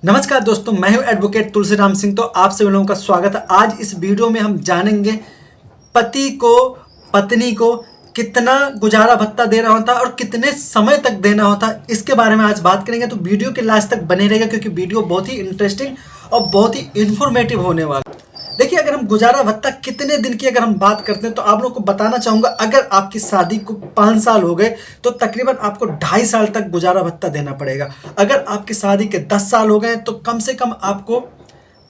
नमस्कार दोस्तों, मैं हूं एडवोकेट तुलसीराम सिंह। तो आप सभी लोगों का स्वागत है। आज इस वीडियो में हम जानेंगे पति को पत्नी को कितना गुजारा भत्ता देना होता है और कितने समय तक देना होता है, इसके बारे में आज बात करेंगे। तो वीडियो के लास्ट तक बने रहेगा क्योंकि वीडियो बहुत ही इंटरेस्टिंग और बहुत ही इंफॉर्मेटिव होने वाला है। देखिए, अगर हम गुजारा भत्ता कितने दिन की अगर हम बात करते हैं तो आप लोग को बताना चाहूँगा, अगर आपकी शादी को 5 साल हो गए तो तकरीबन आपको 2.5 साल तक गुजारा भत्ता देना पड़ेगा। अगर आपकी शादी के 10 साल हो गए तो कम से कम आपको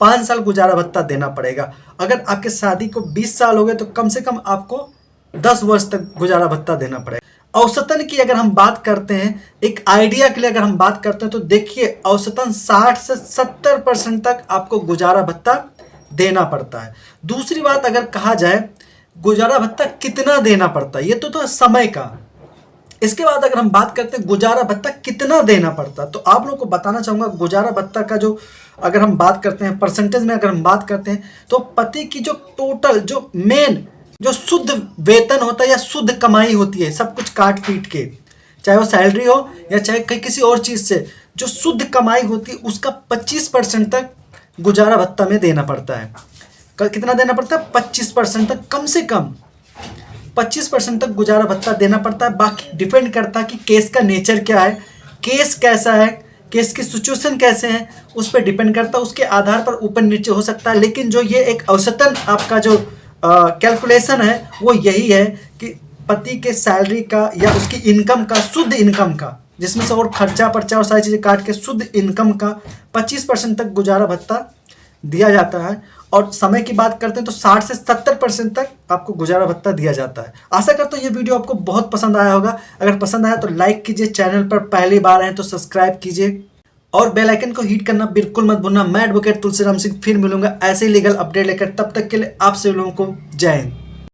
5 साल गुजारा भत्ता देना पड़ेगा। अगर आपके शादी को 20 साल हो गए तो कम से कम आपको 10 वर्ष तक गुजारा भत्ता देना पड़ेगा। औसतन की अगर हम बात करते हैं, एक आइडिया के लिए अगर हम बात करते हैं तो देखिए, औसतन 60 से 70% तक आपको गुजारा भत्ता देना पड़ता है। दूसरी बात अगर कहा जाए गुजारा भत्ता कितना देना पड़ता है, ये तो समय का। इसके बाद अगर हम बात करते हैं गुजारा भत्ता कितना देना पड़ता है, तो आप लोगों को बताना चाहूँगा गुजारा भत्ता का जो अगर हम बात करते हैं परसेंटेज में, अगर हम बात करते हैं तो पति की जो टोटल जो मेन जो शुद्ध वेतन होता है या शुद्ध कमाई होती है, सब कुछ काट पीट के, चाहे वो सैलरी हो या चाहे कहीं किसी और चीज़ से जो शुद्ध कमाई होती है, उसका 25% तक गुजारा भत्ता में देना पड़ता है। कितना देना पड़ता है? 25% तक, कम से कम 25% तक गुजारा भत्ता देना पड़ता है। बाकी डिपेंड करता है कि केस का नेचर क्या है, केस कैसा है, केस की सिचुएशन कैसे हैं, उस पर डिपेंड करता है। उसके आधार पर ऊपर नीचे हो सकता है, लेकिन जो ये एक औसतन आपका जो कैलकुलेशन है वो यही है कि पति के सैलरी का या उसकी इनकम का, शुद्ध इनकम का, जिसमें से और खर्चा पर्चा और सारी चीज़ें काट के शुद्ध इनकम का 25% तक गुजारा भत्ता दिया जाता है। और समय की बात करते हैं तो 60 से 70% तक आपको गुजारा भत्ता दिया जाता है। आशा करता हूँ ये वीडियो आपको बहुत पसंद आया होगा। अगर पसंद आया तो लाइक कीजिए, चैनल पर पहली बार आए तो सब्सक्राइब कीजिए और बेल आइकन को हिट करना बिल्कुल मत भूलना। मैं एडवोकेट तुलसीराम सिंह फिर मिलूंगा ऐसे ही लीगल अपडेट लेकर। तब तक के लिए आप सभी लोगों को जय हिंद।